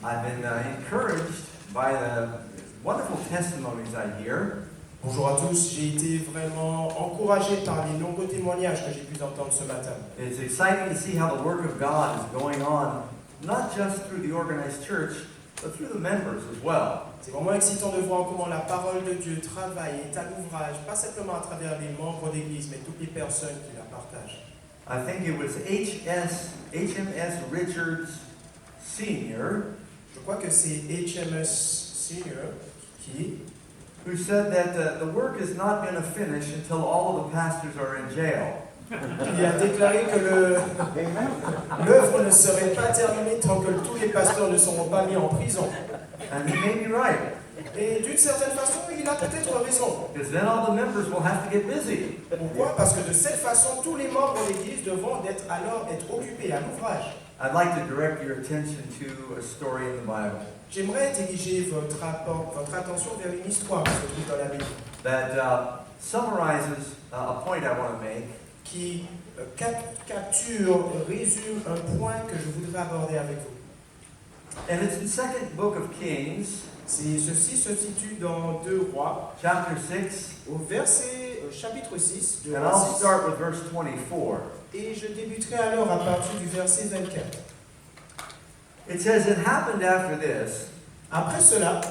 I've been encouraged by the wonderful testimonies I hear. Bonjour à tous, j'ai été vraiment encouragé par les nombreux témoignages que j'ai pu entendre ce matin. It's exciting to see how the work of God is going on, not just through the organized church, but through the members as well. C'est vraiment excitant de voir comment la parole de Dieu travaille, est à l'ouvrage, pas simplement à travers les membres d'église, mais toutes les personnes qui la partagent. I think it was HMS Richards Sr. Je crois que c'est HMS Senior qui who said that the work is not going to finish until all of the pastors are in jail. a déclaré que l'œuvre ne serait pas terminée tant que tous les pasteurs ne seront pas mis en prison. And he may be right, Et d'une certaine façon, il a peut-être raison. because then all the members will have to get busy. Pourquoi? Parce que de cette façon, tous les membres de l'Église devront être occupés à l'ouvrage. I'd like to direct your attention to a story in the Bible J'aimerais diriger votre attention vers une histoire qui se trouve dans la Bible, that summarizes a point I want to make, qui résume un point que je voudrais aborder avec vous. and it's in Second Book of Kings, Ceci se situe dans 2 Rois, chapter 6, au chapitre 6, de and Roi I'll 6. start with verse 24. Et je débuterai alors à partir du verset 24. It says, "It happened after this, Après cela,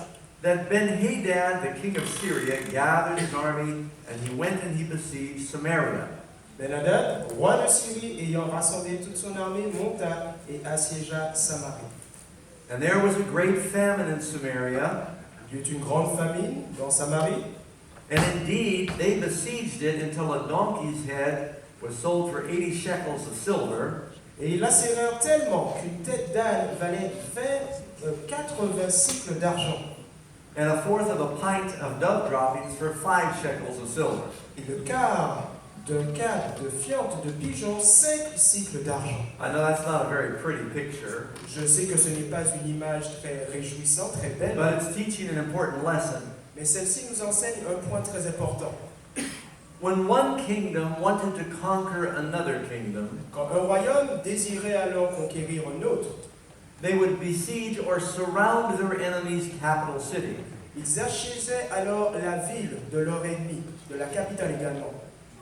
that Ben-Hadad, the king of Syria, gathered his army, and he went and he besieged Samaria. Ben-Hadad, roi de Syrie, ayant rassemblé toute son armée, monta et assiégea Samarie. And there was a great famine in Samaria, Il y eut une grande famine dans Samarie, and indeed they besieged it until a donkey's head was sold for 80 shekels of silver, et ils lacérèrent tellement qu'une tête d'âne valait 80 cycles d'argent, and a fourth of a pint of dove droppings for 5 shekels of silver. et le quart d'un cadre de fiente de pigeon, 5 cycles d'argent. I know that's not a very pretty picture, Je sais que ce n'est pas une image très réjouissante, très belle, but it's teaching an important lesson. mais celle-ci nous enseigne un point très important. When one kingdom wanted to conquer another kingdom, Quand un royaume désirait alors conquérir un autre, they would besiege or surround their enemy's capital city. ils assiégeaient alors la ville de leur ennemi, de la capitale également.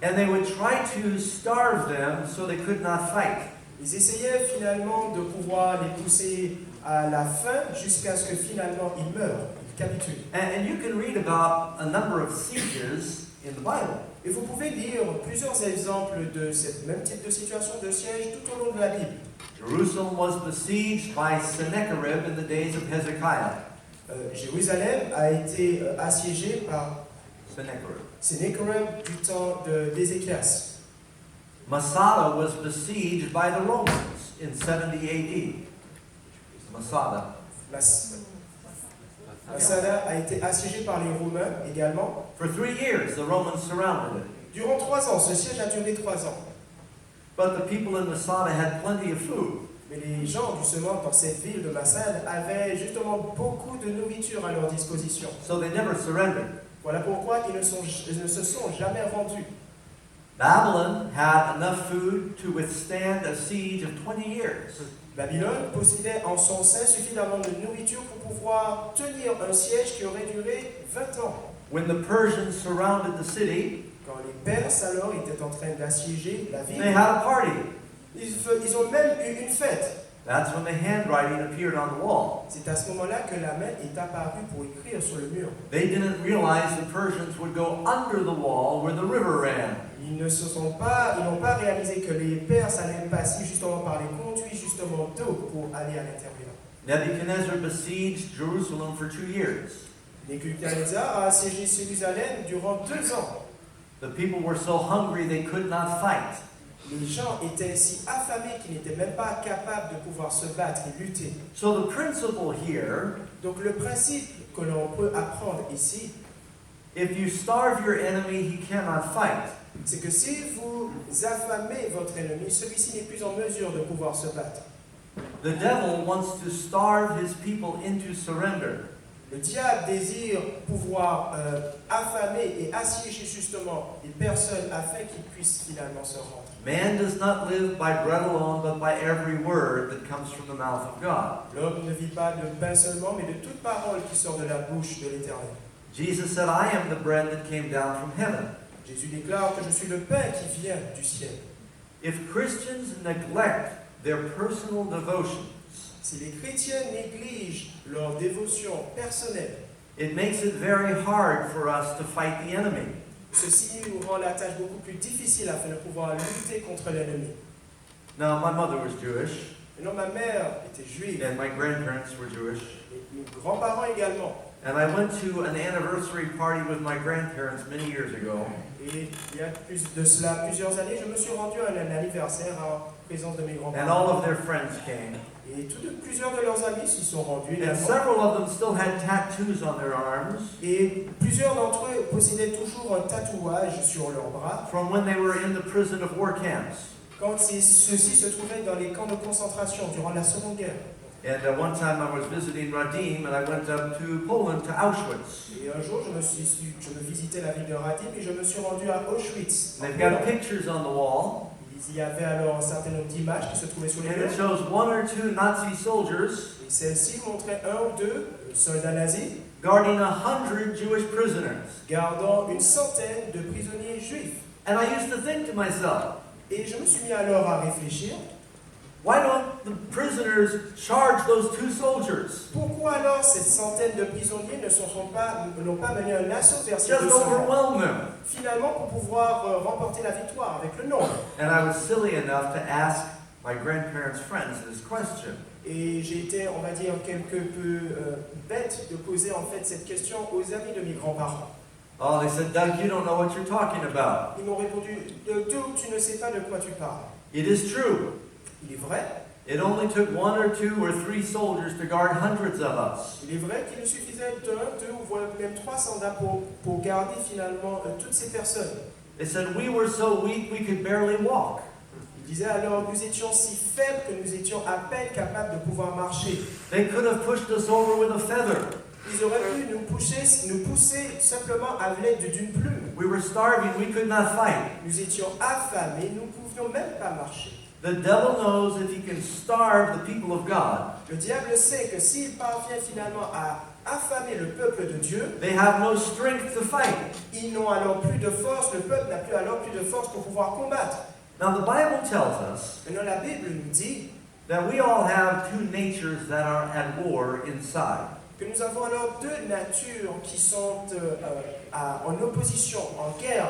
And they would try to starve them so they could not fight. Ils essayaient finalement de pouvoir les pousser à la fin jusqu'à ce que finalement ils meurent, ils capitulent. And you can read about a number of sieges in the Bible. Et vous pouvez lire plusieurs exemples de ce même type de situation de siège tout au long de la Bible. Jerusalem was besieged by Sennacherib in the days of Hezekiah. Jérusalem a été assiégée par Sennacherib. Sennacherib du temps d'Ézéchias. Masada was besieged by the Romans in 70 AD. Masada. Masada a été assiégée par les Romains également. For 3 years, the Romans surrounded it. Durant 3 ans, ce siège a duré 3 ans. But the people in Masada had plenty of food. Mais les gens justement dans cette ville de Masada avaient justement beaucoup de nourriture à leur disposition. So they never surrendered. Voilà pourquoi ils ne se sont jamais rendus. Babylon had enough food to withstand a siege of 20 years. Babylone possédait en son sein suffisamment de nourriture pour pouvoir tenir un siège qui aurait duré 20 ans. When the Persians surrounded the city, Quand les Perses alors étaient en train d'assiéger la they ville, had a party. ils ont même eu une fête. That's when the handwriting appeared on the wall. C'est à ce moment-là que la main est apparue pour écrire sur le mur. They didn't realize the Persians would go under the wall where the river ran. Ils n'ont pas réalisé que les Perses allaient passer justement par les conduits justement d'eau pour aller à l'intérieur. Nebuchadnezzar besieged Jerusalem for 2 years. Nebuchadnezzar a assiégé Jérusalem durant 2 ans. The people were so hungry they could not fight. Les gens étaient si affamés qu'ils n'étaient même pas capables de pouvoir se battre et lutter. So the principle here, Donc le principe que l'on peut apprendre ici, if you starve your enemy, he cannot fight. c'est que si vous affamez votre ennemi, celui-ci n'est plus en mesure de pouvoir se battre. The devil wants to starve his people into surrender. Le diable désire pouvoir affamer et assiéger justement les personnes afin qu'ils puissent finalement se rendre. Man does not live by bread alone, but by every word that comes from the mouth of God. L'homme ne vit pas de pain seulement, mais de toute parole qui sort de la bouche de l'Éternel. Jesus said, I am the bread that came down from heaven. Jésus déclare que je suis le pain qui vient du ciel. If Christians neglect their personal devotions, Si les chrétiens négligent leur dévotion personnelle, it makes it very hard for us to fight the enemy. ceci nous rend la tâche beaucoup plus difficile afin de pouvoir lutter contre l'ennemi. Now, my mother was Jewish, Maintenant, ma mère était juive and my grandparents were Jewish. et mes grands-parents également. And I went to an anniversary party with my grandparents many years ago. Et il y a de cela plusieurs années, je me suis rendu à un anniversaire en présence de mes And all grands-parents. of their friends came. Et plusieurs de leurs amis s'y sont rendus And également. several of them still had tattoos on their arms Et plusieurs d'entre eux possédaient toujours un tatouage sur leurs bras from when they were in the prison of war camps. quand ceux-ci se trouvaient dans les camps de concentration durant la Seconde Guerre. And one time I was visiting Radim, and I went up to Poland, to Auschwitz. Et un jour, je me visitais la ville de Radim et je me suis rendu à Auschwitz. They've got pictures on the wall, Il y avait alors un certain nombre d'images qui se trouvaient sur les and murs. it shows one or two Nazi soldiers Et celles-ci montraient un ou deux soldats nazis guarding 100 Jewish prisoners. gardant une centaine de prisonniers juifs. And I used to think to myself, Et je me suis mis alors à réfléchir, why don't the prisoners charge those two soldiers? pourquoi alors cette centaine de prisonniers n'ont pas mené un assaut vers ces Just deux soldats, overwhelm them. finalement pour pouvoir remporter la victoire avec le nombre. And I was silly enough to ask my grandparents' friends this question. Et j'ai été, on va dire, quelque peu bête de poser en fait cette question aux amis de mes grands-parents. Oh, they said, Doug, you don't know what you're talking about. Ils m'ont répondu, Doug, tu ne sais pas de quoi tu parles. It is true. Il est vrai. It only took one or two or three soldiers to guard hundreds of us. Il est vrai qu'il nous suffisait d'un, deux ou voire même trois soldats pour garder finalement toutes ces personnes. They said we were so weak we could barely walk. Il disait alors, nous étions si faibles que nous étions à peine capables de pouvoir marcher. They could have pushed us over with a feather. Ils auraient pu nous pousser simplement à l'aide d'une plume. We were starving, we could not fight. Nous étions affamés, nous ne pouvions même pas marcher. The devil knows if he can starve the people of God, Le diable sait que s'il parvient finalement à affamer le peuple de Dieu, they have no strength to fight. ils n'ont alors plus de force, le peuple n'a plus alors plus de force pour pouvoir combattre. Now the Bible tells us Maintenant la Bible nous dit that we all have two natures that are at war inside. que nous avons alors deux natures qui sont en opposition, en guerre,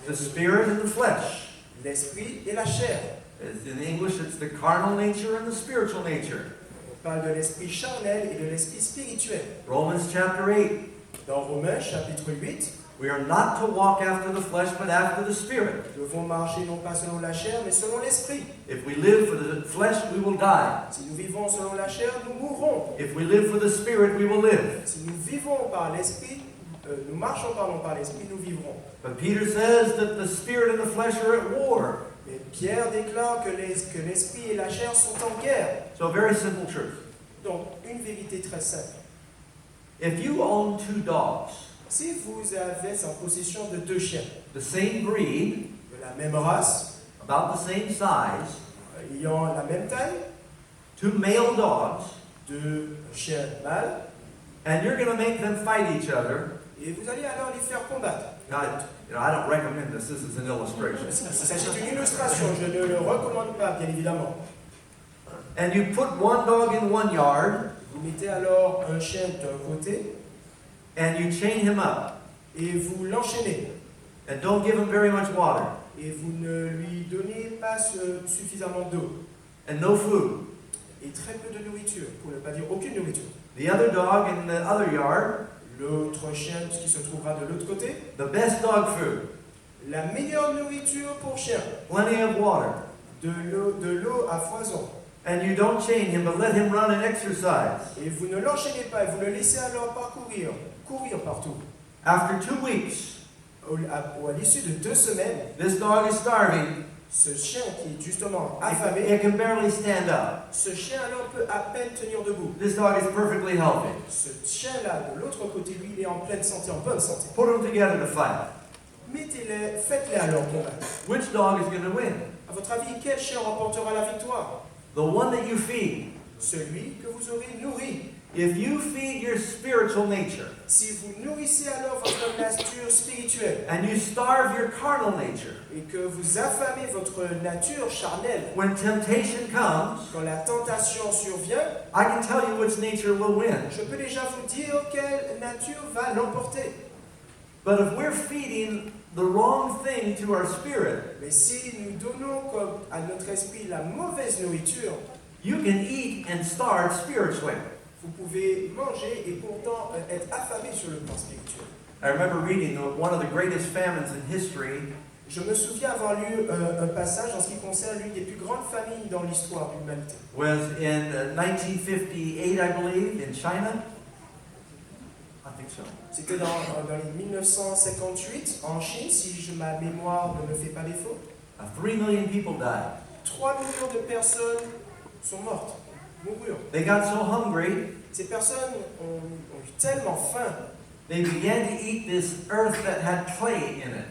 The spirit and the flesh. l'esprit et la chair. In English, it's the carnal nature and the spiritual nature. On parle de l'esprit charnel et de l'esprit spirituel. Romans chapter 8. Dans Romains chapitre 8, We are not to walk after the flesh, but after the spirit. nous devons marcher non pas selon la chair, mais selon l'esprit. If we live for the flesh, we will die. Si nous vivons selon la chair, nous mourrons. If we live for the spirit, we will live. Si nous vivons par l'esprit, nous marchons pardon, par l'esprit, nous vivrons. But Peter says that the spirit and the flesh are at war. Mais Pierre déclare que l'esprit et la chair sont en guerre. So, a very simple truth. Donc, une vérité très simple. If you own two dogs, Si vous avez en possession de deux chiens, the same breed, de la même race, about the same size, ayant la même taille, two male dogs, deux chiens mâles, and you're going to make them fight each other. et vous allez alors les faire combattre. Now, I don't recommend this. This is an illustration. Il s'agit d'une illustration, je ne le recommande pas, bien évidemment. And you put one dog in one yard, Vous mettez alors un chien d'un côté and you chain him up, et vous l'enchaînez. and don't give him very much water, Et vous ne lui donnez pas suffisamment d'eau. and no food. Et très peu de nourriture, pour ne pas dire aucune nourriture. The other dog in the other yard, L'autre chien qui se trouvera de l'autre côté, the best dog food, la meilleure nourriture pour chien, plenty of water. de l'eau à foison. And you don't chain him, but let him run and exercise. Et vous ne l'enchaînez pas, vous le laissez alors courir partout. After 2 weeks, À l'issue de 2 semaines, this dog is starving, Ce chien qui est justement It affamé, can barely stand up. ce chien-là peut à peine tenir debout. This dog is perfectly healthy. Ce chien-là, de l'autre côté, lui, il est en pleine santé, en bonne santé. Put them together to fight. Mettez-les, faites-les alors combattre. Which dog is going to win? À votre avis, quel chien remportera la victoire? The one that you feed. Celui que vous aurez nourri. If you feed your spiritual nature Si vous nourrissez alors votre nature spirituelle and you starve your carnal nature, et que vous affamez votre nature charnelle, when temptation comes, quand la tentation survient, I can tell you which nature will win. je peux déjà vous dire quelle nature va l'emporter. But if we're feeding the wrong thing to our spirit, Mais si nous donnons comme à notre esprit la mauvaise nourriture, you can eat and starve spiritually. vous pouvez manger et pourtant être affamé sur le plan spirituel. I remember reading one of the greatest famines in history. Je me souviens avoir lu un passage en ce qui concerne l'une des plus grandes familles dans l'histoire de l'humanité. Was in 1958, I believe, in China. I think so. C'était dans les 1958 en Chine, si ma mémoire ne me fait pas défaut. 3 million people died. 3 millions de personnes sont mortes, moururent. They got so hungry, Ces personnes ont eu tellement faim, they began to eat this earth that had clay in it.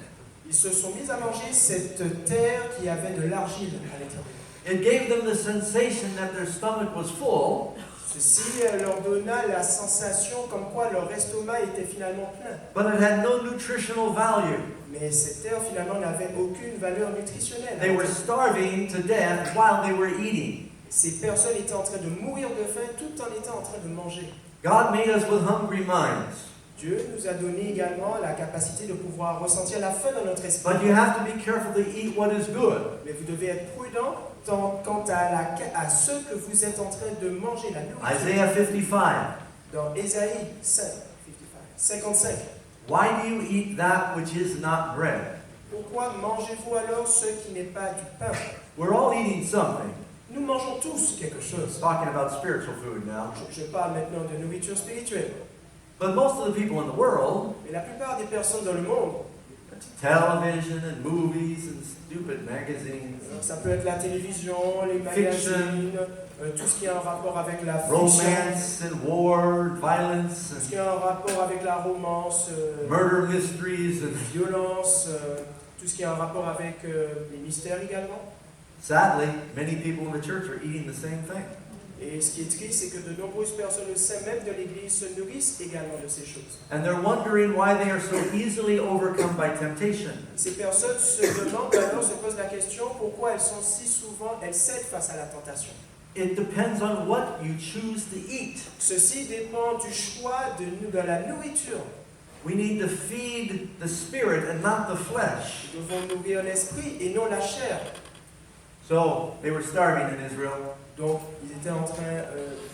ils se sont mis à manger cette terre qui avait de l'argile à l'intérieur. It gave them the sensation that their stomach was full, Ceci leur donna la sensation comme quoi leur estomac était finalement plein. but it had no nutritional value. Mais cette terre finalement n'avait aucune valeur nutritionnelle. They were starving to death while they were eating. Ces personnes étaient en train de mourir de faim tout en étant en train de manger. God made us with hungry minds, Dieu nous a donné également la capacité de pouvoir ressentir la faim dans notre esprit. but you have to be careful to eat what is good. Mais vous devez être prudent quant à ce que vous êtes en train de manger, la nourriture. Isaiah 55. Dans Ésaïe 55. Why do you eat that which is not bread? Pourquoi mangez-vous alors ce qui n'est pas du pain? We're all eating something. Nous mangeons tous quelque chose. Talking about spiritual food now. Je parle maintenant de nourriture spirituelle. But most of the people in the world, Mais la plupart des personnes dans le monde, television and movies and stupid magazines, ça peut être la télévision, les magazines, tout ce qui a un rapport avec la fiction, romance and war, violence tout ce and qui a un rapport avec la romance, murder mysteries, and violence, tout ce qui a un rapport avec les mystères également. sadly, many people in the church are eating the same thing. Et ce qui est triste, c'est que de nombreuses personnes au sein même de l'Église se nourrissent également de ces choses. And they're wondering why they are so easily overcome by temptation. Ces personnes se demandent alors, se posent la question, pourquoi elles sont si souvent, elles cèdent face à la tentation. It depends on what you choose to eat. Ceci dépend du choix de la nourriture. We need to feed the spirit and not the flesh. Nous devons nourrir l'esprit et non la chair. So they were starving in Israel. Donc, ils étaient en train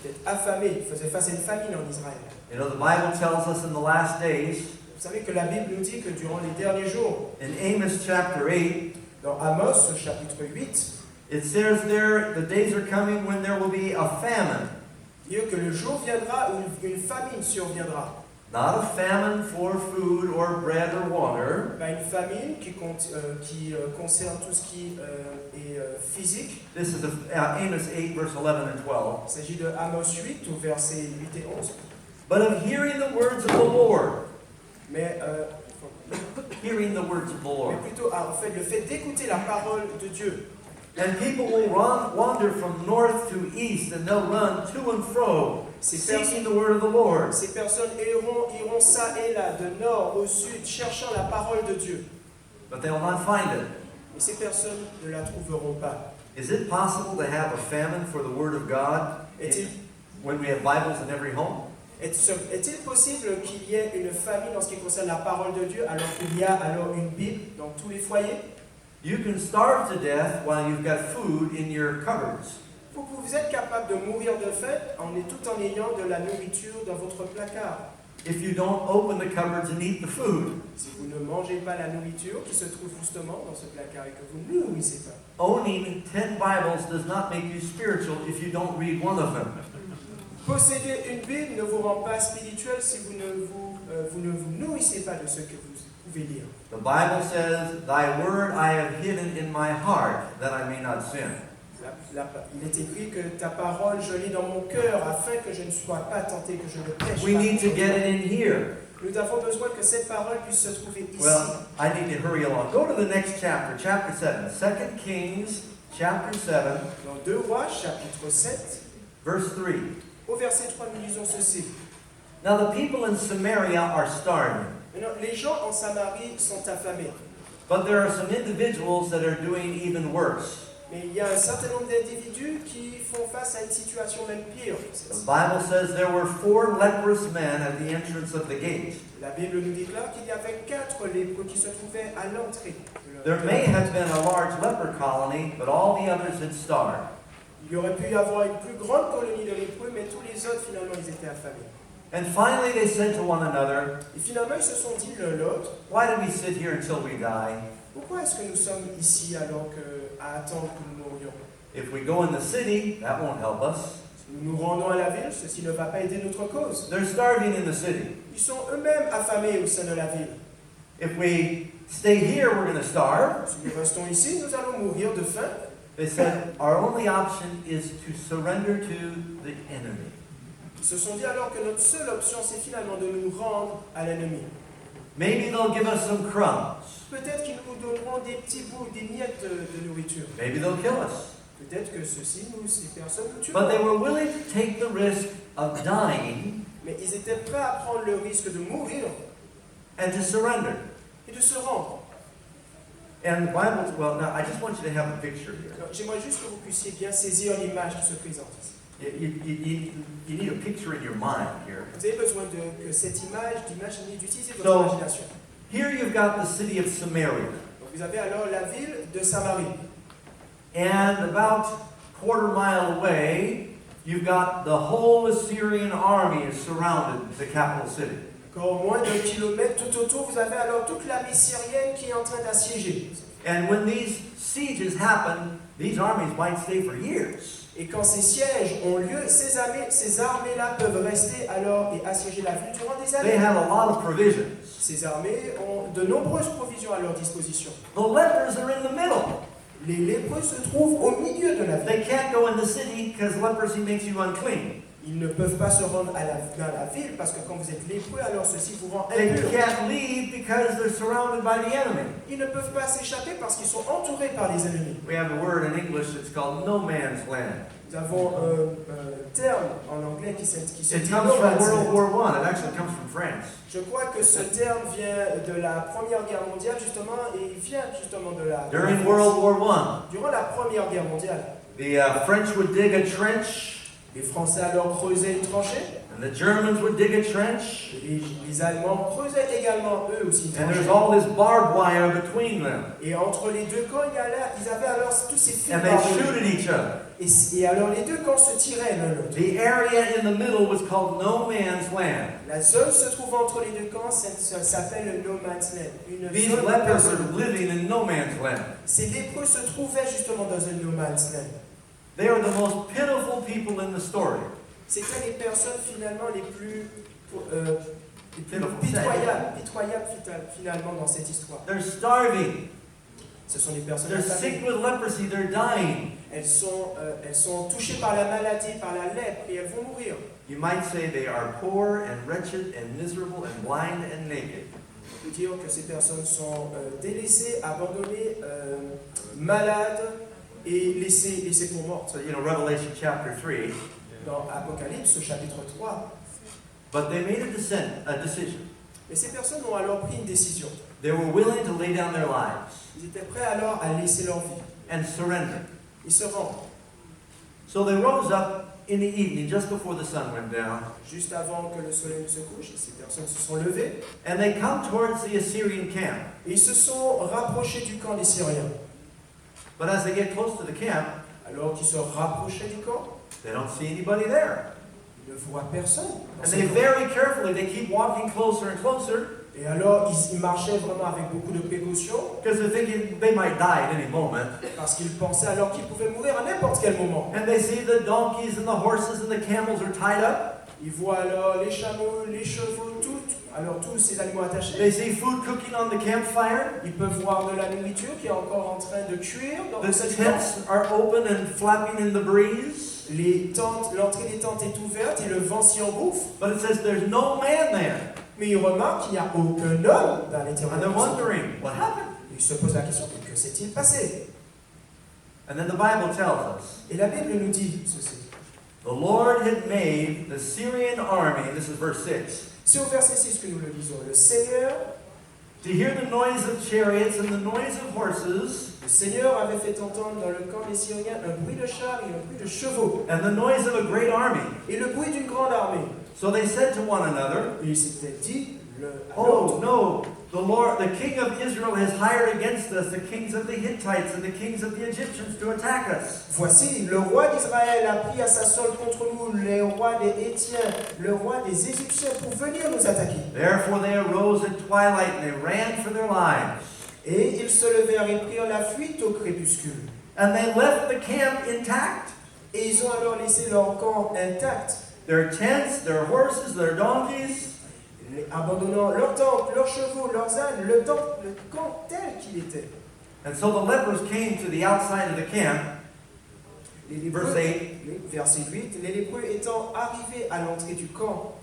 d'être affamés, ils faisaient face à une famine en Israël. You know, the Bible tells us in the last days, Vous savez que la Bible nous dit que durant les derniers jours, in Amos chapter 8, dans Amos, chapitre 8, it says there, the days are coming when there will be a famine. il dit que le jour viendra où une famine surviendra. Not a famine for food or bread or water. Pas une famine qui concerne tout ce qui est physique. This is Amos 8, verse 11 and 12. Il s'agit de Amos 8, au verset 8 et 11. But of hearing the words of the Lord. Mais, Hearing the words of the Lord. mais plutôt, en fait, le fait d'écouter la parole de Dieu. And people will wander from north to east, and they'll run to and fro, seeking the word of the Lord. Ces personnes iront ça et là, de nord au sud, cherchant la parole de Dieu. But they will not find it. Mais ces personnes ne la trouveront pas. Is it possible to have a famine for the word of God when we have Bibles in every home? Est-il possible qu'il y ait une famine en ce qui concerne la parole de Dieu alors qu'il y a alors une Bible dans tous les foyers? You can starve to death while you've got food in your cupboards. Vous êtes capable de mourir de faim tout en ayant de la nourriture dans votre placard. If you don't open the cupboards and eat the food. Si vous ne mangez pas la nourriture qui se trouve justement dans ce placard et que vous ne nourrissez pas. Owning 10 Bibles does not make you spiritual if you don't read one of them. Posséder une Bible ne vous rend pas spirituel si vous ne vous nourrissez pas de ce que vous pouvez lire. The Bible says, Thy word I have hidden in my heart, that I may not sin. Il est écrit que ta parole, je l'ai dans mon cœur, afin que je ne sois pas tenté, que je ne pêche We pas. need to get it in here. Nous avons besoin que cette parole puisse se trouver ici. Well, I need to hurry along. Go to the next chapter, chapter 7. 2 Kings, chapter 7, Dans 2 Rois, chapitre 7, verse 3. au verset 3, nous lisons ceci. Now the people in Samaria are starving, Maintenant, les gens en Samarie sont affamés. but there are some individuals that are doing even worse. Mais il y a un certain nombre d'individus qui font face à une situation même pire. The Bible says there were 4 leprous men at the entrance of the gate. La Bible nous déclare qu'il y avait 4 lépreux qui se trouvaient à l'entrée. There may have been a large leper colony, but all the others had starved. Il y aurait pu y avoir une plus grande colonie de lépreux, mais tous les autres, finalement, ils étaient affamés. And finally they said to one another, Et finalement, ils se sont dit l'un l'autre, Why do we sit here until we die? pourquoi est-ce que nous sommes ici alors à attendre que nous mourions? If we go in the city, that won't help us. Si nous nous rendons à la ville, ceci ne va pas aider notre cause. They're starving in the city. Ils sont eux-mêmes affamés au sein de la ville. If we stay here, we're going to starve. Si nous restons ici, nous allons mourir de faim. They said, Our only option is to surrender to the enemy. Ils se sont dit alors que notre seule option, c'est finalement de nous rendre à l'ennemi. Maybe they'll give us some crumbs. Peut-être qu'ils nous donneront des petits bouts, des miettes de nourriture. Maybe they'll kill us. Peut-être que ces personnes nous But they tueront. were willing to take the risk of dying Mais ils étaient prêts à prendre le risque de mourir and to surrender. et de se rendre. And the Bible, well, now I just want you to have a picture here. Alors, j'aimerais juste que vous puissiez bien saisir l'image qui se présente ici. You need a picture in your mind here. Vous avez besoin que cette image, d'imaginer, d'utiliser votre So- imagination. Here you've got the city of Samaria. Donc vous avez alors la ville de Samarie. And about quarter mile away, you've got the whole Assyrian army is surrounded the capital city. Encore moins d'un kilomètre tout autour, vous avez alors toute l'armée syrienne qui est en train d'assiéger. And when these sieges happen, these armies might stay for years. Et quand ces sièges ont lieu, ces armées-là peuvent rester alors et assiéger la ville durant des They années. have a lot of provisions. Ces armées ont de nombreuses provisions à leur disposition. The lepers are in the middle. Les lépreux se trouvent au milieu de la ville. They can't go in the city because leprosy makes you unclean. Ils ne peuvent pas se rendre dans la ville parce que quand vous êtes lépreux, alors ceci vous rend They impur. can't leave because they're surrounded by the enemy. Ils ne peuvent pas s'échapper parce qu'ils sont entourés par les ennemis. We have a word in English that's called no man's land. Nous avons un terme en anglais qui se It dit comes no from man's World land. War I. It actually comes from France. Je crois que ce terme vient de la Première Guerre mondiale justement et il vient justement de la During World War Durant la Première Guerre mondiale, I, the French would dig a trench, les Français alors creusaient une tranchée, and the Germans would dig a trench, et les Allemands creusaient également eux aussi une and there's tranchée. all this barbed wire between them. Et entre les deux camps, ils avaient alors tous ces fils And they barbelés. shoot at each other. Et alors les deux camps se tiraient l'un l'autre. The area in the middle was called no man's land. La zone se trouvant entre les deux camps, ça s'appelle le no man's land. Une These zone lepers personne. are living in no man's land. Ces lépreux se trouvaient justement dans un no man's land. They are the most pitiful people in the story. C'était les personnes finalement les plus pitoyables finalement dans cette histoire. They're starving. Ce sont les personnes They're affamées. sick with leprosy. They're dying. Elles sont touchées par la maladie, par la lèpre, et elles vont mourir. You might say they are poor and wretched and miserable and blind and naked. On peut dire que ces personnes sont délaissées, abandonnées, malades et laissées pour mortes. So, Revelation chapter 3. Dans Apocalypse, chapitre 3. But they made a decision. Mais ces personnes ont alors pris une décision. They were willing to lay down their lives Ils étaient prêts alors à laisser leur vie. and surrender. Ils se rendent. So they rose up in the evening just before the sun went down, Juste avant que le soleil ne se couche, ces personnes se sont levées and they come towards the Assyrian camp. et ils se sont rapprochés du camp des Syriens. But as they get close to the camp, Alors qu'ils se rapprochaient du camp, they don't see anybody there. ils ne voient personne. dans And ce they camp. very carefully, they keep walking closer and closer Et alors ils marchaient vraiment avec beaucoup de précaution because they're thinking they might die at any moment. parce qu'ils pensaient alors qu'ils pouvaient mourir à n'importe quel moment. And they see the donkeys and the horses and the camels are tied up. Ils voient alors les chameaux, les chevaux, tout Alors tous ces animaux attachés, They see food cooking on the campfire. ils peuvent voir de la nourriture qui est encore en train de cuire dans The cette tents are open and flapping in the breeze. Les tentes, l'entrée des tentes est ouverte et le vent s'y engouffre. But it says there's no man there. Mais ils remarquent qu'il n'y a aucun homme dans les And they're terrains. wondering, what happened? Ils se posent la question, que s'est-il passé? And then the Bible tells us, Et la Bible nous dit ceci. the Lord had made the Syrian army, this is verse 6, C'est au verset 6 que nous le lisons. Le Seigneur Le Seigneur avait fait entendre dans le camp des Syriens un bruit de chars et un bruit de chevaux, and the noise of a great army. et le bruit d'une grande armée. So they said to one another, Et ils s'étaient dit l'un à oh l'autre, no, the king of Israel has hired against us the kings of the Hittites and the kings of the Egyptians to attack us. voici, le roi d'Israël a pris à sa solde contre nous les rois des Hétiens, le roi des Égyptiens pour venir nous attaquer. Therefore they arose at twilight and they ran for their lives. Et ils se levèrent et prirent la fuite au crépuscule. And they left the camp intact. Et ils ont alors laissé leur camp intact, Their tents, their horses, their donkeys. abandonnant leurs tentes, leurs chevaux, leurs ânes, le camp tel qu'il était. And so the lepers came to the outside of the camp. Verse 8. Verset 8, les lépreux étant arrivés à l'entrée du camp,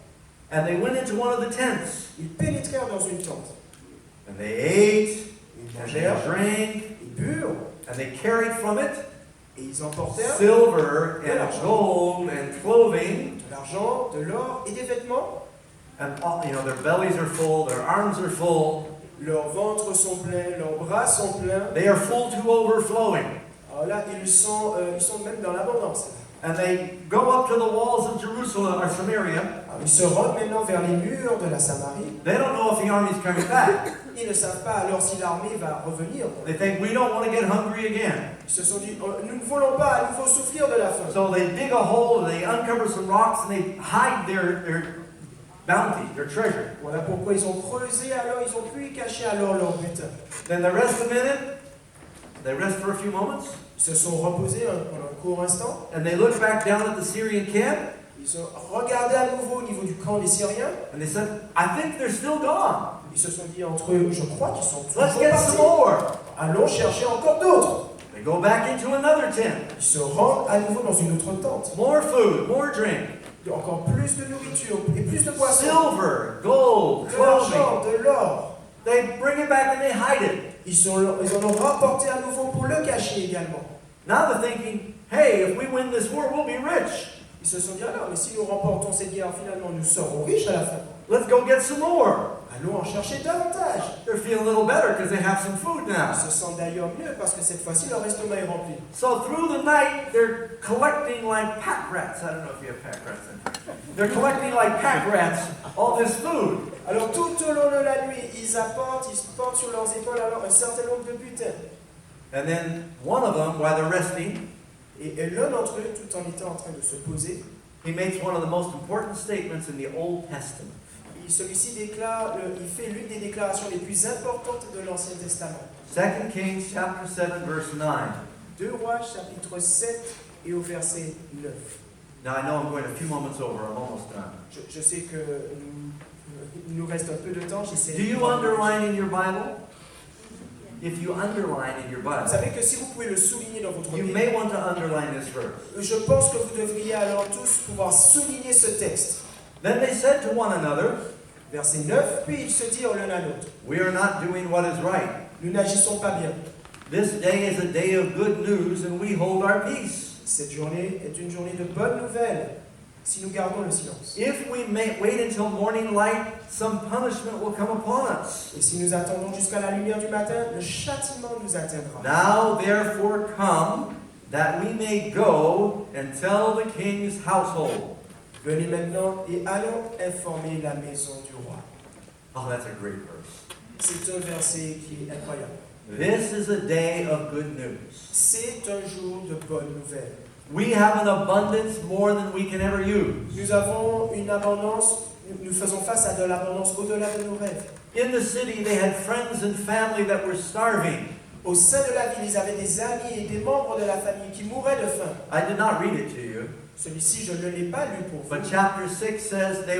And they went into one of the tents. ils pénétrèrent dans une tente. And they ate, Ils and they mangèrent, drank, ils burent, and they carried from it et ils emportèrent silver and gold and clothing. de l'argent, de l'or et des vêtements. And their bellies are full, their arms are full. Leurs ventres sont pleins, leurs bras sont pleins. They are full to overflowing. Alors là, ils sont même dans l'abondance. And they go up to the walls of Jerusalem or Samaria. Alors, ils se rendent maintenant vers les murs de la Samarie. They don't know if the army's coming back. Ils ne savent pas alors si l'armée va revenir. They think we don't want to get hungry again. Ils se sont dit, nous ne voulons pas à nouveau souffrir de la faim. So they dig a hole, they uncover some rocks, and they hide their bounty, their treasure. Voilà pourquoi ils ont creusé, alors ils ont pu y cacher alors leur butin. Then they rest a minute, they rest for a few moments, Ils se sont reposés pendant un court instant. and they look back down at the Syrian camp, Ils ont regardé à nouveau au niveau du camp des Syriens. and they said, I think they're still gone. Ils se sont dit entre eux, je crois qu'ils sont Let's toujours get partis. some more. Allons chercher encore d'autres. They go back into another tent. Ils se rendent à nouveau dans une autre tente. More food, more drink, Encore plus de nourriture et plus de poissons. silver, gold, De l'argent, clothing. de l'or. They bring it back and they hide it. Ils en ont rapporté à nouveau pour le cacher également. Now they're thinking, hey, if we win this war, we'll be rich. Ils se sont dit, alors, mais si nous remportons cette guerre, finalement, nous serons riches à la fin. Let's go get some more. Allons en chercher davantage. They're feeling a little better because they have some food now. Ils se sentent d'ailleurs mieux parce que cette fois-ci, leur estomac est rempli. So through the night, they're collecting like pack rats. I don't know if you have pack rats in here. They're collecting like pack rats all this food. Alors tout au long de la nuit, ils portent sur leurs épaules alors un certain nombre de butins. And then one of them, while they're resting, Et l'un d'entre eux, tout en étant en train de se poser, he makes one of the most important statements in the Old Testament. celui-ci déclare, il fait l'une des déclarations les plus importantes de l'Ancien Testament. 2 Kings chapter 7, verse 9. 2 Rois, chapitre 7 et au verset 9. Now I know I'm going a few moments over. I'm almost done. Je sais que il nous reste un peu de temps. J'essaie. Do you underline in your Bible? If you underline in your Vous Bible, savez que si vous pouvez le souligner dans votre you Bible, may want to underline this verse. je pense que vous devriez alors tous pouvoir souligner ce texte. Then they said to one another, Verset 9, puis ils se dirent l'un à l'autre, we are not doing what is right. nous n'agissons pas bien. This day is a day of good news and we hold our peace. Cette journée est une journée de bonnes nouvelles si nous gardons le silence. If we may wait until morning light, some punishment will come upon us. Et si nous attendons jusqu'à la lumière du matin, le châtiment nous atteindra. Now therefore come, that we may go and tell the king's household. Venez maintenant et allons informer la maison du roi. Oh, that's a great verse. C'est un verset qui est incroyable. This is a day of good news. C'est un jour de bonnes nouvelles. We have an abundance more than we can ever use. Nous avons une abondance, nous faisons face à de l'abondance au-delà de nos rêves. In the city, they had friends and family that were starving. Au sein de la ville, ils avaient des amis et des membres de la famille qui mouraient de faim. I did not read it to you, Celui-ci, je ne l'ai pas lu pour but vous. chapter 6 says they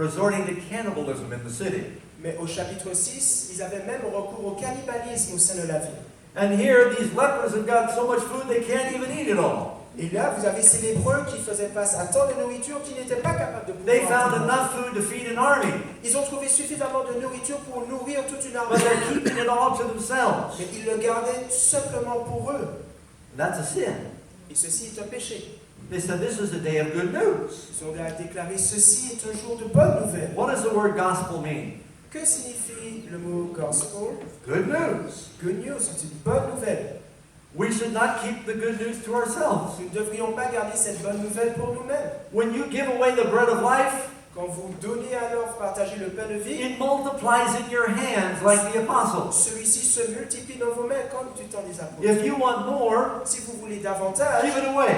resorting to cannibalism in the city. Mais au chapitre 6, ils avaient même recours au cannibalisme au sein de la ville. And here, these lepers have got so much food they can't even eat it all. Et là, vous avez ces lépreux qui faisaient face à tant de nourriture qu'ils n'étaient pas capables de They pouvoir. found enough food to feed an army, Ils ont trouvé suffisamment de nourriture pour nourrir toute une but armée. they're keeping it all to themselves. Mais ils le gardaient simplement pour eux. That's a sin. Et ceci est un péché. They said this is a day of good news. Ils ont déclaré ceci est un jour de bonne nouvelle. What does the word gospel mean? Que signifie le mot gospel? Good news. Good news, c'est une bonne nouvelle. We should not keep the good news to ourselves. Nous ne devrions pas garder cette bonne nouvelle pour nous-mêmes. When you give away the bread of life, Quand vous donnez alors, partagez le pain de vie, it multiplies in your hands like the apostles. celui-ci se multiplie dans vos mains comme du temps des apôtres. If you want more, Si vous voulez davantage, give it away.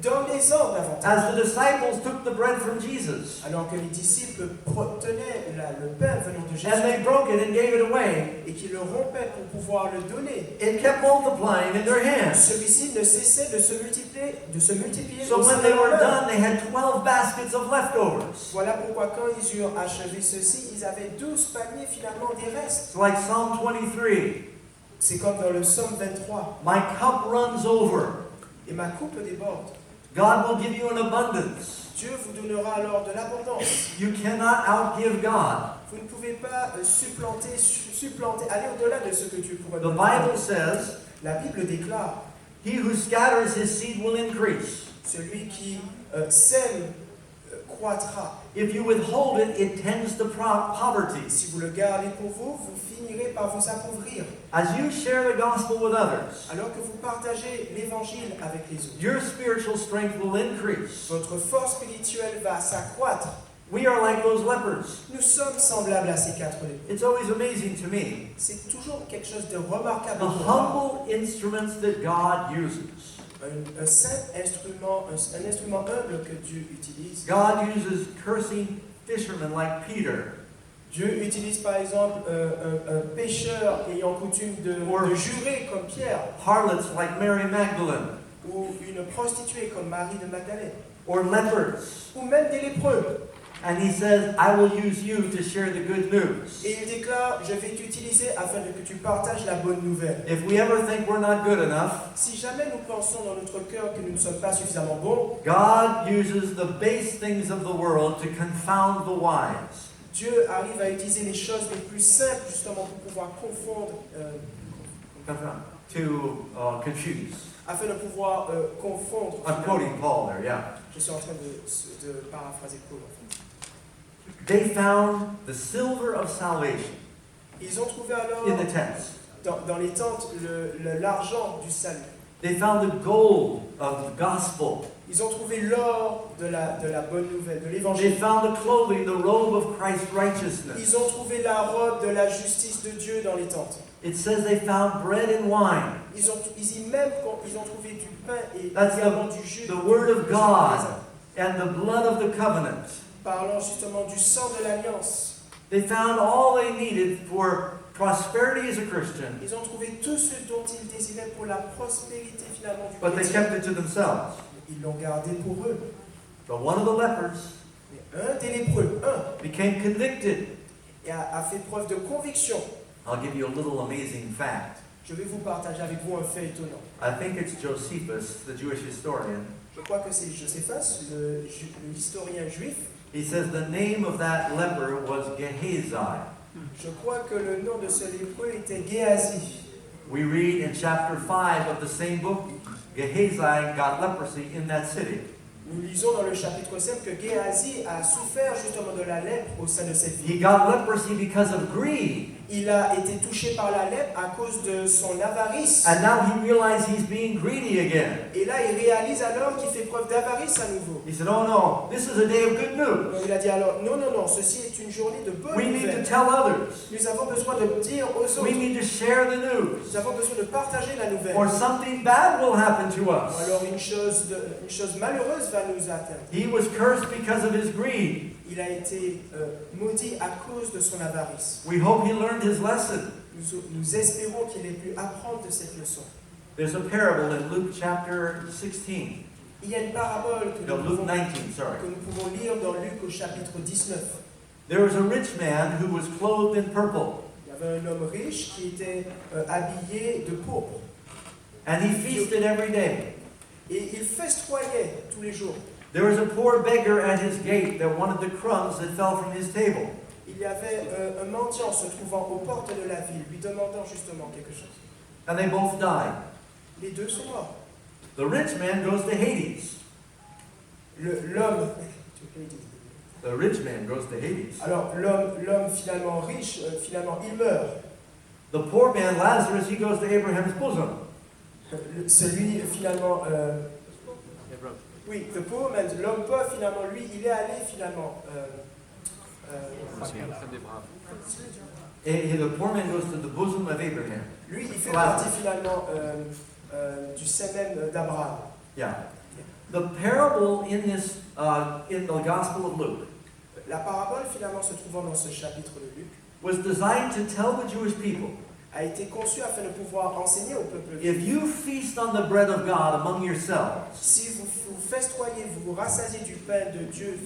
donnez-en davantage. As the disciples took the bread from Jesus, Alors que les disciples tenaient le pain venant de and Jésus they broke it and gave it away, et qu'ils le rompaient pour pouvoir le donner, it kept multiplying in their hands. celui-ci ne cessait de se multiplier. So au sein when de they leurs were mains. done, they had 12 baskets of leftovers. Voilà pourquoi quand ils eurent achevé ceci, ils avaient 12 paniers finalement des restes. It's like Psalm 23. C'est comme dans le psaume 23. My cup runs over. Et ma coupe déborde. God will give you an abundance. Dieu vous donnera alors de l'abondance. You cannot outgive God. Vous ne pouvez pas supplanter, aller au-delà de ce que Dieu pourrait The donner. Bible says, La Bible déclare, he who scatters his seed will increase. celui qui sème croîtra. If you withhold it, it tends to poverty. Si vous le gardez pour vous, vous finirez par vous appauvrir. As you share the gospel with others, Alors que vous partagez l'évangile avec les autres, your spiritual strength will increase. votre force spirituelle va s'accroître. We are like those lepers. Nous sommes semblables à ces quatre lépreux. It's always amazing to me, C'est toujours quelque chose de remarquable. the pour moi. humble instruments that God uses. Un simple instrument, un instrument humble que Dieu utilise. God uses cursing fishermen like Peter, Dieu utilise par exemple un pécheur ayant coutume de jurer comme Pierre, harlots like Mary Magdalene, ou une prostituée comme Marie de Magdalène, or lepers. ou même des lépreux. And he says, I will use you to share the good news. Et il déclare, je vais t'utiliser afin que tu partages la bonne nouvelle. If we ever think we're not good enough, Si jamais nous pensons dans notre cœur que nous ne sommes pas suffisamment bons, God uses the base things of the world to confound the wise. Dieu arrive à utiliser les choses les plus simples justement pour pouvoir confondre, Confuse. afin de pouvoir confondre. I'm quoting Paul there, yeah. Je suis en train de paraphraser Paul en fait. They found the silver of salvation Ils ont trouvé alors in the tents. dans les tentes l'argent du salut. They found the gold of the gospel. Ils ont trouvé l'or de la bonne nouvelle, de They l'évangile. found the clothing, the robe of Christ's righteousness. Ils ont trouvé la robe de la justice de Dieu dans les tentes. It says they found bread and wine. Ils ont trouvé du pain et That's également du jus. the word of God and the blood of the covenant. Parlant justement du sang de l'alliance. They found all they needed for prosperity as a Christian, Ils ont trouvé tout ce dont ils désiraient pour la prospérité finalement du but they chrétien. kept it to themselves. Ils l'ont gardé pour eux. But one of the lepers Mais un des lépreux, became convicted. a fait preuve de conviction. I'll give you a little amazing fact. Je vais vous partager avec vous un fait étonnant. I think it's Josephus, the Jewish historian. Je crois que c'est Joséphus, le historien juif. He says the name of that leper was Gehazi. Je crois que le nom de ce lépreux était Géasi. We read in chapter 5 of the same book, Gehazi got leprosy in that city. Nous lisons dans le chapitre 5 que Géasi a souffert justement de la lèpre au sein de cette ville. He got leprosy because of greed. Il a été touché par la lèpre à cause de son avarice. And now he realized he's being greedy again. Et là, il réalise alors qu'il fait preuve d'avarice à nouveau. He said, oh no, this is a day of good news. Donc il a dit alors, non, ceci est une journée de bonne We need to nouvelle. tell others. Nous avons besoin de dire aux autres. We need to share the news. Nous avons besoin de partager la nouvelle. Or something bad will happen to Ou us. alors une chose malheureuse va nous atteindre. He was cursed because of his greed. Il a été maudit à cause de son avarice. We hope he learned his lesson. Nous espérons qu'il ait pu apprendre de cette leçon. There's a parable in Luke chapter 16. Il y a une parabole No, Luke 19, sorry. que nous pouvons lire dans Luc au chapitre 19. There was a rich man who was clothed in purple, Il y avait un homme riche qui était habillé de pourpre. and he feasted every day. Et il festoyait tous les jours. There was a poor beggar at his gate that wanted the crumbs that fell from his table. Il y avait un mendiant se trouvant aux portes de la ville, lui demandant justement quelque chose. And they both died. Les deux sont morts. The rich man goes to Hades. L'homme. The rich man goes to Hades. Alors l'homme finalement riche, finalement il meurt. The poor man, Lazarus, he goes to Abraham's bosom. Celui finalement. Oui, the poor man, l'homme pauvre finalement, lui, il est allé finalement. And the poor man goes to the bosom of Abraham. Lui, il fait partie finalement du sémen d'Abraham. Yeah. The parable in this, in the Gospel of Luke, La parabole finalement se trouvant dans ce chapitre de Luc was designed to tell the Jewish people, a été conçue afin de pouvoir enseigner au peuple juif. if you feast on the bread of God among yourselves, Si vous festoyez, vous vous rassasiez du pain de Dieu,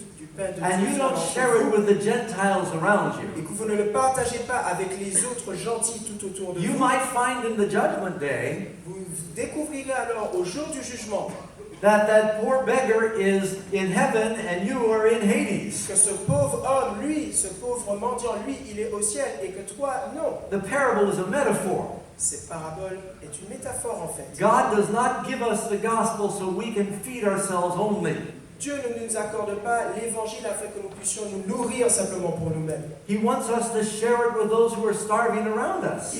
and you don't entre share it vous, with the Gentiles around et you, que vous ne le partagez pas avec les autres gentils tout autour de you vous, might find in the judgment day vous découvrirez alors au jour du jugement that poor beggar is in heaven and you are in Hades. que ce pauvre homme, lui, ce pauvre mendiant, lui, il est au ciel et que toi, non. The parable is a metaphor. Cette parabole est une métaphore en fait. God does not give us the gospel so we can feed ourselves only. Dieu ne nous accorde pas l'évangile afin que nous puissions nous nourrir simplement pour nous-mêmes. He wants us to share it with those who are starving around us.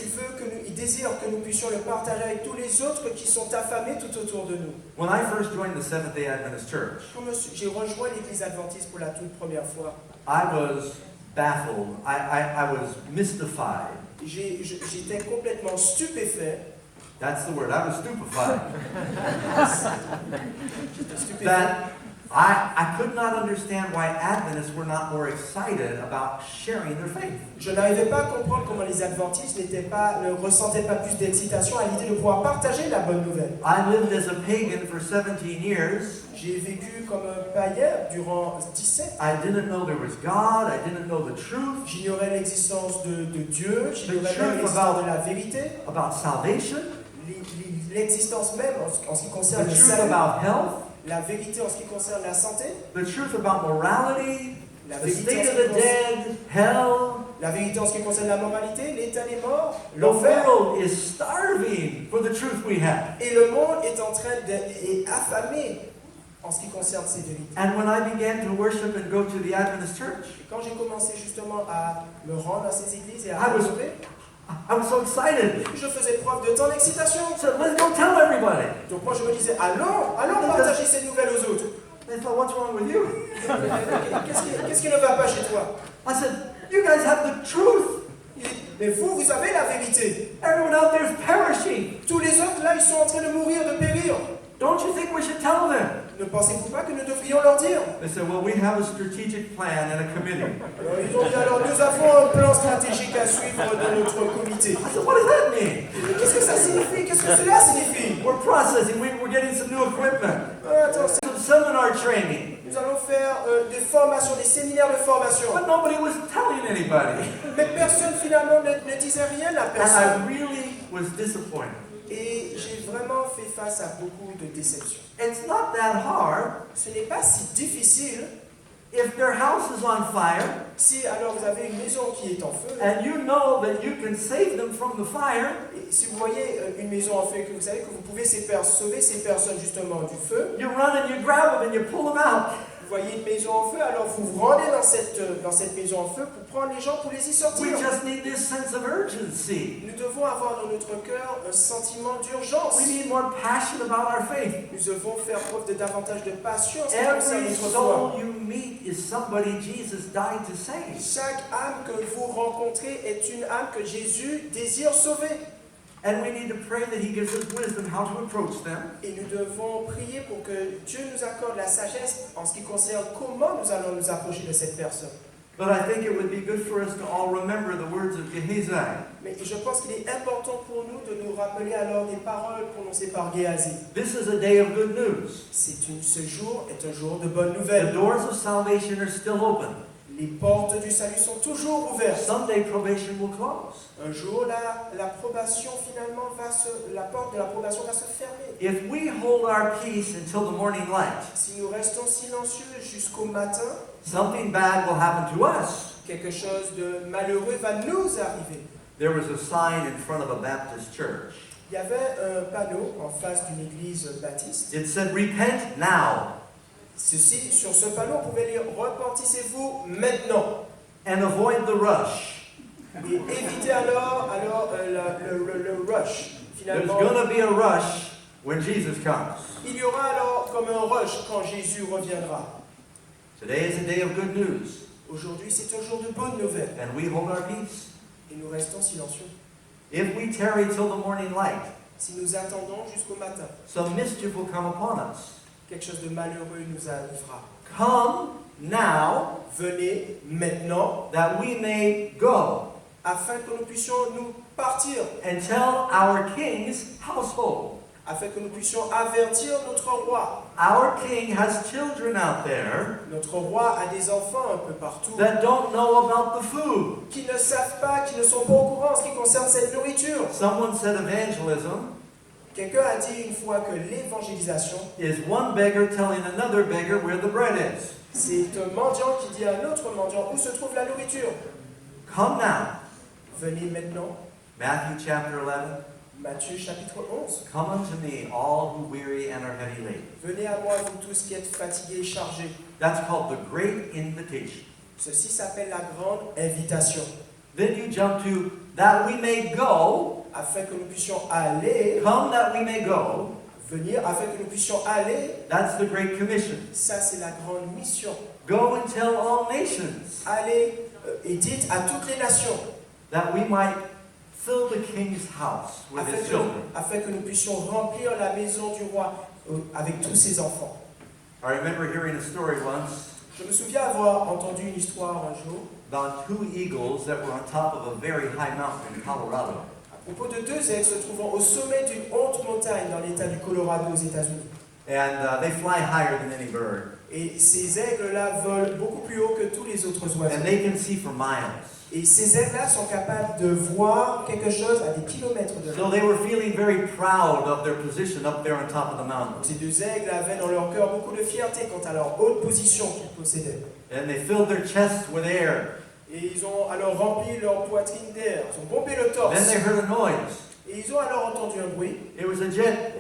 Il désire que nous puissions le partager avec tous les autres qui sont affamés tout autour de nous. When I first joined the Seventh-day Adventist Church, Quand j'ai rejoint l'église adventiste pour la toute première fois, I was baffled. I was mystified. j'étais complètement stupéfait. That's the word. I was stupefied. J'étais stupéfait. That I could not understand why Adventists were not more excited about sharing their faith. Je n'arrivais pas à comprendre comment les adventistes ne ressentaient pas plus d'excitation à l'idée de pouvoir partager la bonne nouvelle. I lived as a pagan for 17 years. J'ai vécu comme un païen durant 17 ans. I didn't know there was God. I didn't know the truth J'ignorais l'existence de Dieu, j'ignorais truth même l'existence about- de la vérité, about salvation, l'existence même en ce qui the concerne le truth salut, about health, la vérité en ce qui concerne la santé, the truth about morality, la the vérité, state of the dead, hell. la vérité en ce qui concerne la moralité, l'état des morts, The l'enfer. world is starving for the truth we have. Et le monde est en train d'être affamé en ce qui concerne ces vérités. And when I began to worship and go to the Adventist church, Et quand j'ai commencé justement à me rendre à ces églises et à I was- adorer, I was so excited. je faisais preuve de tant d'excitation. I said, let's go tell everybody. Donc moi je me disais, allons partager cette nouvelle aux autres. They thought, what's wrong with you? Qu'est-ce qui ne va pas chez toi? I said, you guys have the truth. Il dit, mais vous avez la vérité. Everyone out there is perishing. Tous les autres là, ils sont en train de mourir, de périr. Don't you think we should tell them? Ne pensez-vous pas que nous devrions leur dire? They said, well, we have a strategic plan and a committee. Alors ils ont dit, alors nous avons un plan stratégique à suivre de notre comité. I said, what does that mean? Qu'est-ce que ça signifie? Qu'est-ce que cela signifie? We're processing. We're getting some new equipment. Attends, Some seminar training. nous allons faire des formations, des séminaires de formation. But nobody was telling anybody. Mais personne finalement ne disait rien à And personne. I really was disappointed. Et j'ai vraiment fait face à beaucoup de déceptions. It's not that hard. Ce n'est pas si difficile If their house is on fire, si alors vous avez une maison qui est en feu, and you know that you can save them from the fire, et si vous voyez une maison en feu, que vous savez que vous pouvez sauver ces personnes justement du feu, you run and you grab them and you pull them out. vous voyez une maison en feu, alors vous vous rendez dans cette maison en feu pour prendre les gens, pour les y We sortir. just need this sense of urgency. Nous devons avoir dans notre cœur un sentiment d'urgence. We need more passion about our faith. Nous devons faire preuve de davantage de passion en ce qui concerne Every notre foi. soul you meet is somebody Jesus died to save. Chaque âme que vous rencontrez est une âme que Jésus désire sauver. And we need to pray that He gives us wisdom how to approach them. Et nous devons prier pour que Dieu nous accorde la sagesse en ce qui concerne comment nous allons nous approcher de cette personne. But I think it would be good for us to all remember the words of Gehazi. Mais je pense qu'il est important pour nous de nous rappeler alors des paroles prononcées par Géasi. This is a day of good news. Ce jour est un jour de bonnes The nouvelles. doors of salvation are still open. Les portes du salut sont toujours ouvertes. Someday probation will close. Un jour, l'approbation finalement la porte de l'approbation va se fermer. If we hold our peace until the morning light, Si nous restons silencieux jusqu'au matin, something bad will happen to us. quelque chose de malheureux va nous arriver. There was a sign in front of a Baptist church. Il y avait un panneau en face d'une église baptiste. It said, "Repent now Sur ce panneau, on pouvait lire « Repentissez-vous maintenant and avoid the rush." » et évitez alors le rush. There's Finalement, going to be a rush when Jesus comes. il y aura alors comme un rush quand Jésus reviendra. Today is a day of good news, Aujourd'hui, c'est un jour de bonnes nouvelles and we hold our peace. et nous restons silencieux. If we tarry till the morning light, Si nous attendons jusqu'au matin, some mischief will come upon us. quelque chose de malheureux nous arrivera. Come now Venez maintenant that we may go afin que nous puissions nous partir, and tell our king's household. afin que nous puissions avertir notre roi. Our king has children out there Notre roi a des enfants un peu partout that don't know about the food. qui ne savent pas, qui ne sont pas au courant en ce qui concerne cette nourriture. Someone said evangelism Quelqu'un a dit une fois que l'évangélisation, is one beggar telling another beggar where the bread is. c'est un mendiant qui dit à un autre mendiant où se trouve la nourriture. Come now. Venez maintenant, Matthew chapter 11. Matthieu chapitre 11. Come unto me, all who weary and are heavy laden. Venez à moi, vous tous qui êtes fatigués et chargés. That's called the great invitation. Ceci s'appelle la grande invitation. Then you jump to that we may go. Afin que nous puissions aller, Come that we may go. venir, afin que nous puissions aller, That's the Great Commission. ça c'est la grande mission. Go and tell all nations Allez et dites à toutes les nations, that we might fill the king's house with his children. afin que nous puissions remplir la maison du roi avec tous ses enfants. I remember hearing a story once Je me souviens avoir entendu une histoire un jour about two eagles that were on top of a very high mountain in Colorado. à propos de deux aigles se trouvant au sommet d'une haute montagne dans l'État du Colorado aux États-Unis. And they fly higher than any bird. Et ces aigles-là volent beaucoup plus haut que tous les autres oiseaux. And they can see for miles. Et ces aigles-là sont capables de voir quelque chose à des kilomètres de So là. they were feeling very proud of their position up there on top of the mountain. Ces deux aigles avaient dans leur cœur beaucoup de fierté quant à leur haute position qu'ils possédaient. And they filled their chests with air. Et ils ont alors rempli leur poitrine d'air, ils ont bombé le torse. Then they heard a noise. Et ils ont alors entendu un bruit. It was a jet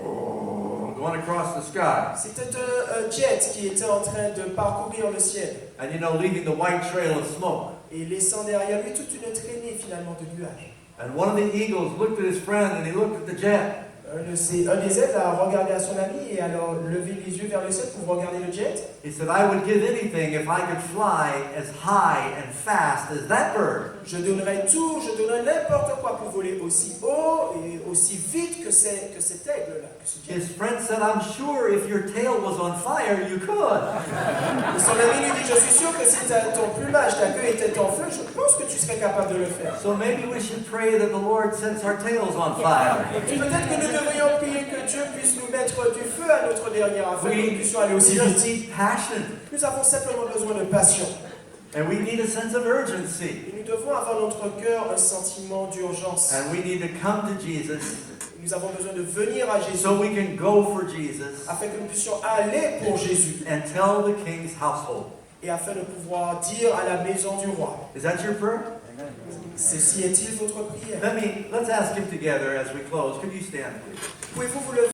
going across the sky. C'était un jet qui était en train de parcourir le ciel. And leaving the white trail of smoke. Et laissant derrière lui toute une traînée finalement de nuages. And one of the eagles looked at his friend and he looked at the jet. Un des aigles a regardé à son ami et alors levé les yeux vers le ciel pour regarder le jet. He said, I would give anything if I could fly as high and fast as that bird. Je donnerais tout, je donnerais n'importe quoi pour voler aussi haut et aussi vite que cet aigle-là. His friend said, I'm sure if your tail was on fire, you could. Et son ami lui dit, je suis sûr que si ton plumage, ta queue était en feu, je pense que tu serais capable de le faire. So maybe we should pray that the Lord sets our tails on fire. Peut-être que nous devrions prier que Dieu puisse nous mettre du feu à notre derrière afin que nous puissions aller aussi just vite. need passion. Nous avons simplement besoin de passion. And we need a sense of urgency. Et nous devons avoir dans notre cœur un sentiment d'urgence. And we need to come to Jesus Nous avons besoin de venir à Jésus so we can go for Jesus afin que nous puissions aller pour Jésus and tell the king's household. et afin de pouvoir dire à la maison du roi. Is that your prayer? Ceci est-il votre prière? Let's ask him together as we close. Could you stand, please? Pouvez-vous vous lever?